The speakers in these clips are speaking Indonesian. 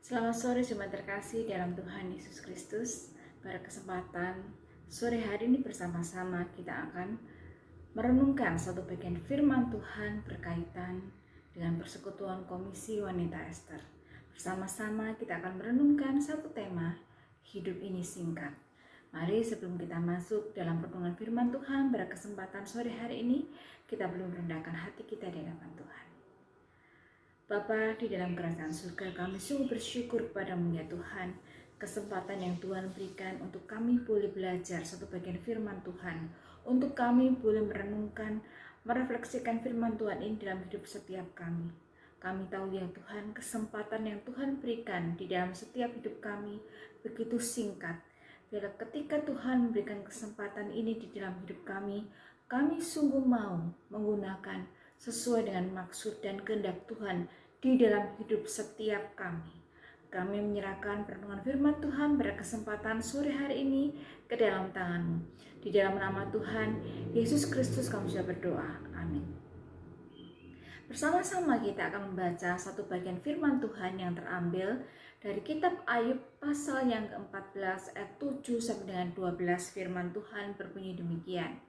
Selamat sore jemaat terkasih dalam Tuhan Yesus Kristus. Pada kesempatan sore hari ini bersama-sama kita akan merenungkan satu bagian firman Tuhan berkaitan dengan persekutuan Komisi Wanita Ester. Bersama-sama kita akan merenungkan satu tema, hidup ini singkat. Mari sebelum kita masuk dalam renungan firman Tuhan pada kesempatan sore hari ini, kita belum merendahkan hati kita di hadapan Tuhan. Bapa di dalam kerajaan surga, kami sungguh bersyukur kepadamu ya Tuhan, kesempatan yang Tuhan berikan untuk kami boleh belajar satu bagian firman Tuhan, untuk kami boleh merenungkan, merefleksikan firman Tuhan ini dalam hidup setiap kami. Kami tahu ya Tuhan, kesempatan yang Tuhan berikan di dalam setiap hidup kami begitu singkat. Bila ketika Tuhan memberikan kesempatan ini di dalam hidup kami sungguh mau menggunakan sesuai dengan maksud dan kehendak Tuhan di dalam hidup setiap kami. Kami menyerahkan perenungan firman Tuhan pada kesempatan sore hari ini ke dalam tangan-Mu. Di dalam nama Tuhan Yesus Kristus kami sudah berdoa. Amin. Bersama-sama kita akan membaca satu bagian firman Tuhan yang terambil dari kitab Ayub pasal yang ke-14 ayat 7 sampai dengan 12. Firman Tuhan berbunyi demikian.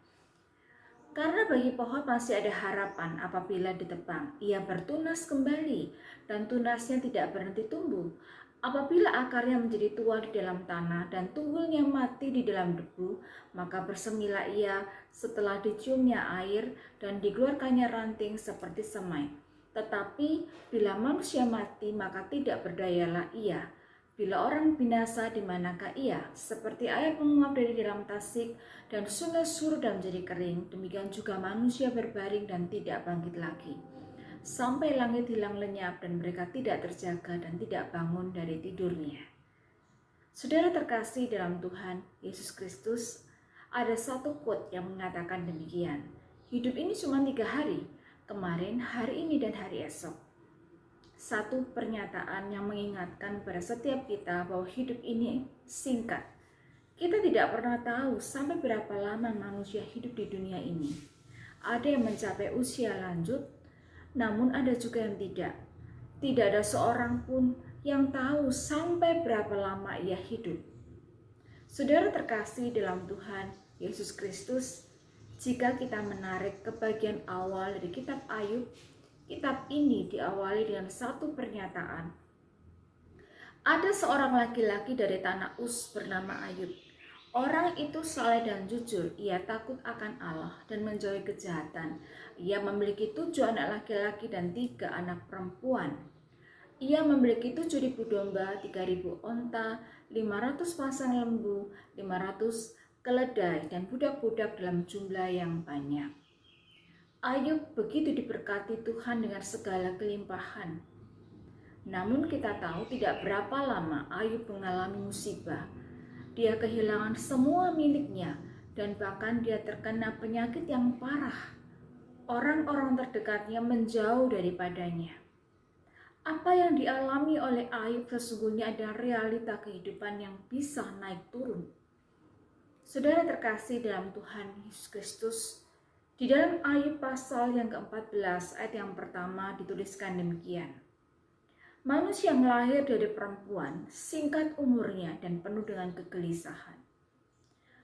Karena bagi pohon masih ada harapan apabila ditebang, ia bertunas kembali dan tunasnya tidak berhenti tumbuh. Apabila akarnya menjadi tua di dalam tanah dan tunggulnya mati di dalam debu, maka bersemilah ia setelah diciumnya air dan dikeluarkannya ranting seperti semai. Tetapi bila manusia mati, maka tidak berdayalah ia. Bila orang binasa, di manakah ia? Seperti air menguap dari dalam tasik dan sungai surut dan menjadi kering, demikian juga manusia berbaring dan tidak bangkit lagi. Sampai langit hilang lenyap dan mereka tidak terjaga dan tidak bangun dari tidurnya. Saudara terkasih dalam Tuhan Yesus Kristus, ada satu quote yang mengatakan demikian. Hidup ini cuma 3 hari, kemarin, hari ini, dan hari esok. Satu pernyataan yang mengingatkan pada setiap kita bahwa hidup ini singkat. Kita tidak pernah tahu sampai berapa lama manusia hidup di dunia ini. Ada yang mencapai usia lanjut, namun ada juga yang tidak. Tidak ada seorang pun yang tahu sampai berapa lama ia hidup. Saudara terkasih dalam Tuhan Yesus Kristus, jika kita menarik ke bagian awal dari kitab Ayub, kitab ini diawali dengan satu pernyataan. Ada seorang laki-laki dari tanah Uz bernama Ayub. Orang itu saleh dan jujur, ia takut akan Allah dan menjauhi kejahatan. Ia memiliki 7 anak laki-laki dan 3 anak perempuan. Ia memiliki 7.000 domba, 3.000 onta, 500 pasang lembu, 500 keledai, dan budak-budak dalam jumlah yang banyak. Ayub begitu diberkati Tuhan dengan segala kelimpahan. Namun kita tahu tidak berapa lama Ayub mengalami musibah. Dia kehilangan semua miliknya dan bahkan dia terkena penyakit yang parah. Orang-orang terdekatnya menjauh daripadanya. Apa yang dialami oleh Ayub sesungguhnya adalah realita kehidupan yang bisa naik turun. Saudara terkasih dalam Tuhan Yesus Kristus, di dalam Ayub pasal yang ke-14 ayat yang pertama dituliskan demikian. Manusia yang lahir dari perempuan, singkat umurnya dan penuh dengan kegelisahan.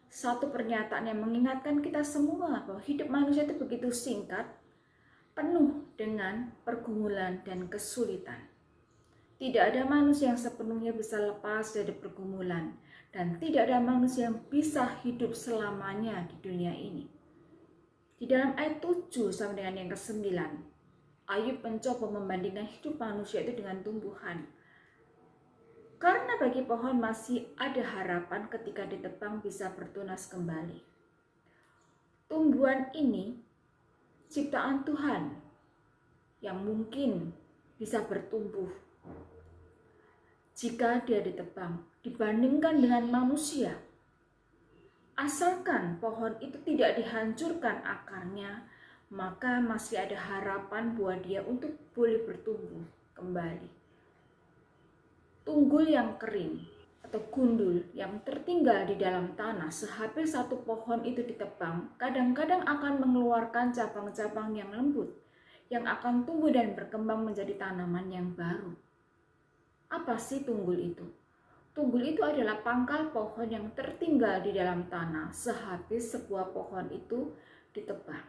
Satu pernyataan yang mengingatkan kita semua bahwa hidup manusia itu begitu singkat, penuh dengan pergumulan dan kesulitan. Tidak ada manusia yang sepenuhnya bisa lepas dari pergumulan, dan tidak ada manusia yang bisa hidup selamanya di dunia ini. Di dalam ayat 7 sampai dengan yang ke-9, Ayub mencoba membandingkan hidup manusia itu dengan tumbuhan. Karena bagi pohon masih ada harapan ketika ditebang bisa bertunas kembali. Tumbuhan ini ciptaan Tuhan yang mungkin bisa bertumbuh jika dia ditebang dibandingkan dengan manusia. Asalkan pohon itu tidak dihancurkan akarnya, maka masih ada harapan buat dia untuk boleh bertumbuh kembali. Tunggul yang kering atau gundul yang tertinggal di dalam tanah sehabis satu pohon itu ditebang, kadang-kadang akan mengeluarkan cabang-cabang yang lembut, yang akan tumbuh dan berkembang menjadi tanaman yang baru. Apa sih tunggul itu? Tunggul itu adalah pangkal pohon yang tertinggal di dalam tanah sehabis sebuah pohon itu ditebang.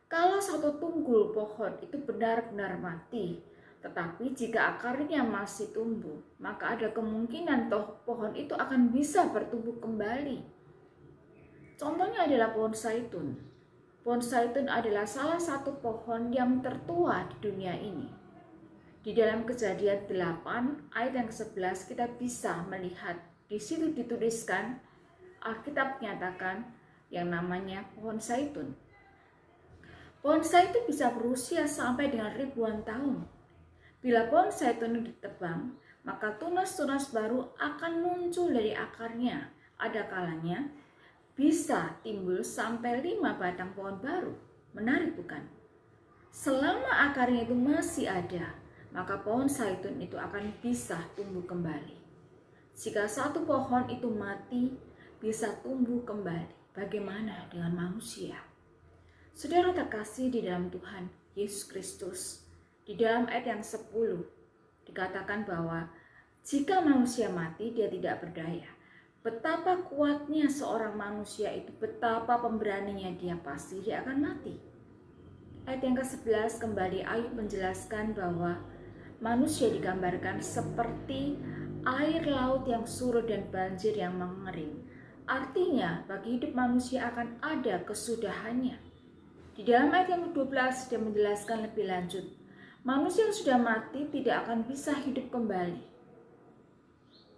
Kalau satu tunggul pohon itu benar-benar mati, tetapi jika akarnya masih tumbuh, maka ada kemungkinan pohon itu akan bisa bertumbuh kembali. Contohnya adalah pohon zaitun. Pohon zaitun adalah salah satu pohon yang tertua di dunia ini. Di dalam Kejadian 8 ayat yang ke-11 kita bisa melihat di situ dituliskan, Alkitab menyatakan yang namanya pohon zaitun. Pohon zaitun bisa berusia sampai dengan ribuan tahun. Bila pohon zaitun ditebang, maka tunas-tunas baru akan muncul dari akarnya. Ada kalanya bisa timbul sampai 5 batang pohon baru. Menarik bukan? Selama akarnya itu masih ada, maka pohon zaitun itu akan bisa tumbuh kembali. Jika satu pohon itu mati, bisa tumbuh kembali. Bagaimana dengan manusia? Saudara terkasih di dalam Tuhan Yesus Kristus, di dalam ayat yang 10 dikatakan bahwa jika manusia mati, dia tidak berdaya. Betapa kuatnya seorang manusia itu, betapa pemberaninya dia, pasti dia akan mati. Ayat yang ke-11 kembali Ayub menjelaskan bahwa manusia digambarkan seperti air laut yang surut dan banjir yang mengering. Artinya bagi hidup manusia akan ada kesudahannya. Di dalam ayat yang ke-12 dia menjelaskan lebih lanjut, manusia yang sudah mati tidak akan bisa hidup kembali.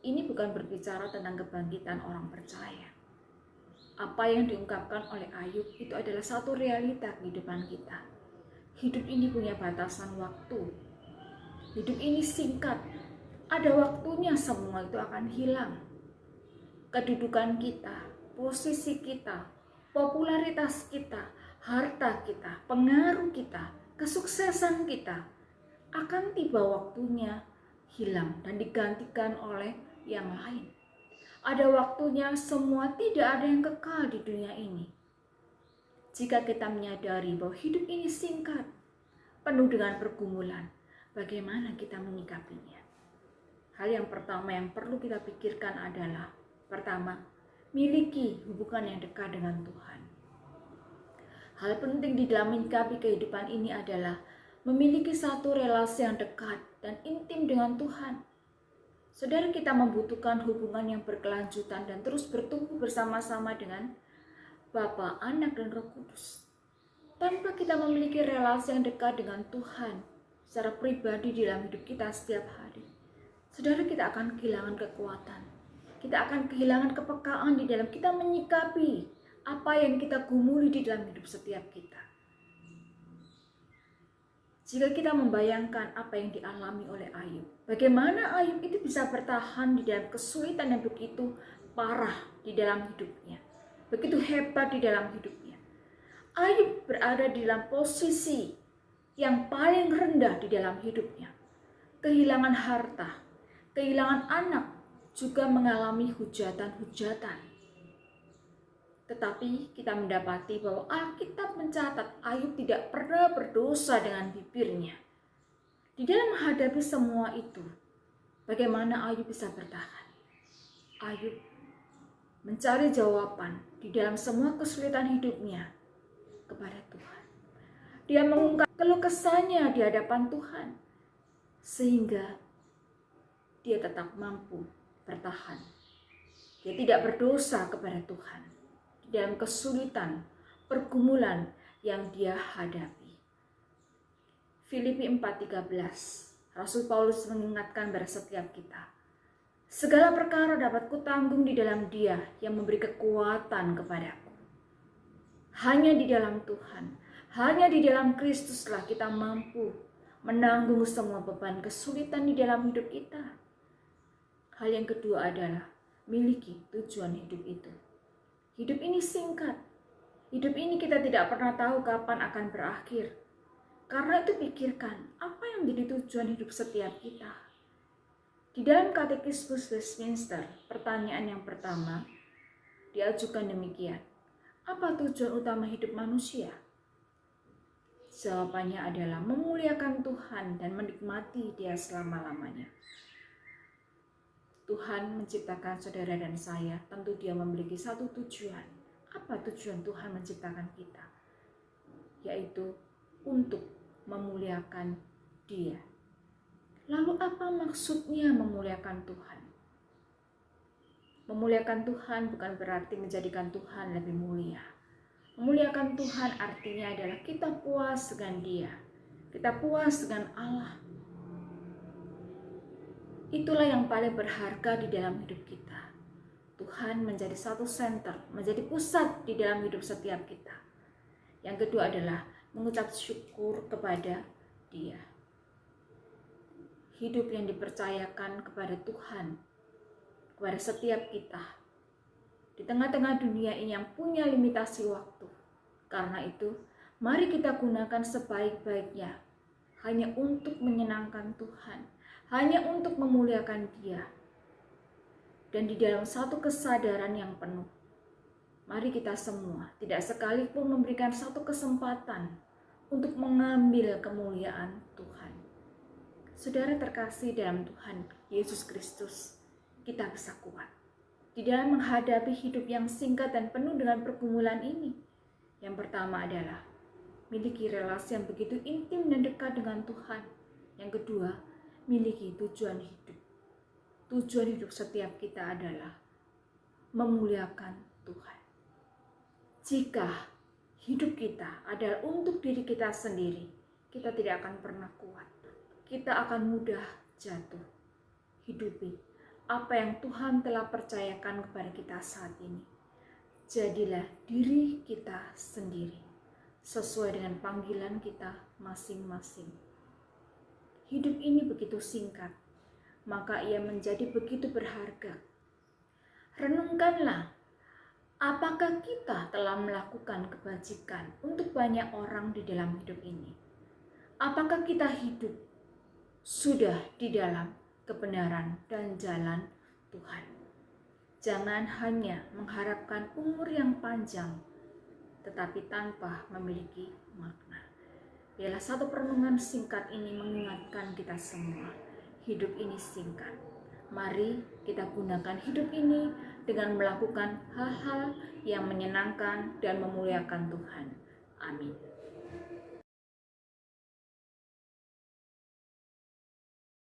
Ini bukan berbicara tentang kebangkitan orang percaya. Apa yang diungkapkan oleh Ayub itu adalah satu realita kehidupan kita. Hidup ini punya batasan waktu. Hidup ini singkat. Ada waktunya semua itu akan hilang. Kedudukan kita, posisi kita, popularitas kita, harta kita, pengaruh kita, kesuksesan kita akan tiba waktunya hilang dan digantikan oleh yang lain. Ada waktunya semua, tidak ada yang kekal di dunia ini. Jika kita menyadari bahwa hidup ini singkat, penuh dengan pergumulan, bagaimana kita menyikapinya? Hal yang pertama yang perlu kita pikirkan adalah, pertama, miliki hubungan yang dekat dengan Tuhan. Hal penting di dalam menyikapi kehidupan ini adalah memiliki satu relasi yang dekat dan intim dengan Tuhan. Saudara, kita membutuhkan hubungan yang berkelanjutan dan terus bertumbuh bersama-sama dengan Bapa, Anak, dan Roh Kudus. Tanpa kita memiliki relasi yang dekat dengan Tuhan secara pribadi dalam hidup kita setiap hari, saudara, kita akan kehilangan kekuatan. Kita akan kehilangan kepekaan di dalam kita menyikapi apa yang kita gumuli di dalam hidup setiap kita. Jika kita membayangkan apa yang dialami oleh Ayub, bagaimana Ayub itu bisa bertahan di dalam kesulitan yang begitu parah di dalam hidupnya, begitu hebat di dalam hidupnya. Ayub berada di dalam posisi yang paling rendah di dalam hidupnya. Kehilangan harta, kehilangan anak, juga mengalami hujatan-hujatan. Tetapi kita mendapati bahwa Alkitab mencatat Ayub tidak pernah berdosa dengan bibirnya. Di dalam menghadapi semua itu, bagaimana Ayub bisa bertahan? Ayub mencari jawaban di dalam semua kesulitan hidupnya kepada Tuhan. Dia mengungkap keluh kesahnya di hadapan Tuhan, sehingga dia tetap mampu bertahan. Dia tidak berdosa kepada Tuhan dalam kesulitan, pergumulan yang dia hadapi. Filipi 4:13, Rasul Paulus mengingatkan kepada setiap kita, segala perkara dapat kutanggung di dalam Dia yang memberi kekuatan kepadaku. Hanya di dalam Tuhan, hanya di dalam Kristuslah kita mampu menanggung semua beban kesulitan di dalam hidup kita. Hal yang kedua adalah miliki tujuan hidup itu. Hidup ini singkat. Hidup ini kita tidak pernah tahu kapan akan berakhir. Karena itu pikirkan, apa yang menjadi tujuan hidup setiap kita? Di dalam Katekismus Westminster, pertanyaan yang pertama diajukan demikian. Apa tujuan utama hidup manusia? Jawabannya adalah memuliakan Tuhan dan menikmati Dia selama-lamanya. Tuhan menciptakan saudara dan saya, tentu Dia memiliki satu tujuan. Apa tujuan Tuhan menciptakan kita? Yaitu untuk memuliakan Dia. Lalu apa maksudnya memuliakan Tuhan? Memuliakan Tuhan bukan berarti menjadikan Tuhan lebih mulia. Memuliakan Tuhan artinya adalah kita puas dengan Dia. Kita puas dengan Allah. Itulah yang paling berharga di dalam hidup kita. Tuhan menjadi satu center, menjadi pusat di dalam hidup setiap kita. Yang kedua adalah mengucap syukur kepada Dia. Hidup yang dipercayakan kepada Tuhan, kepada setiap kita. Di tengah-tengah dunia ini yang punya limitasi waktu. Karena itu, mari kita gunakan sebaik-baiknya. Hanya untuk menyenangkan Tuhan. Hanya untuk memuliakan Dia. Dan di dalam satu kesadaran yang penuh. Mari kita semua tidak sekalipun memberikan satu kesempatan untuk mengambil kemuliaan Tuhan. Saudara terkasih dalam Tuhan Yesus Kristus, kita bisa kuat di dalam menghadapi hidup yang singkat dan penuh dengan pergumulan ini. Yang pertama adalah miliki relasi yang begitu intim dan dekat dengan Tuhan. Yang kedua, miliki tujuan hidup. Tujuan hidup setiap kita adalah memuliakan Tuhan. Jika hidup kita adalah untuk diri kita sendiri, kita tidak akan pernah kuat. Kita akan mudah jatuh. Hidupi apa yang Tuhan telah percayakan kepada kita saat ini. Jadilah diri kita sendiri, sesuai dengan panggilan kita masing-masing. Hidup ini begitu singkat, maka ia menjadi begitu berharga. Renungkanlah, apakah kita telah melakukan kebajikan untuk banyak orang di dalam hidup ini? Apakah kita hidup sudah di dalam kebenaran dan jalan Tuhan? Jangan hanya mengharapkan umur yang panjang, tetapi tanpa memiliki makna. Biarlah satu perenungan singkat ini mengingatkan kita semua, hidup ini singkat. Mari kita gunakan hidup ini dengan melakukan hal-hal yang menyenangkan dan memuliakan Tuhan. Amin.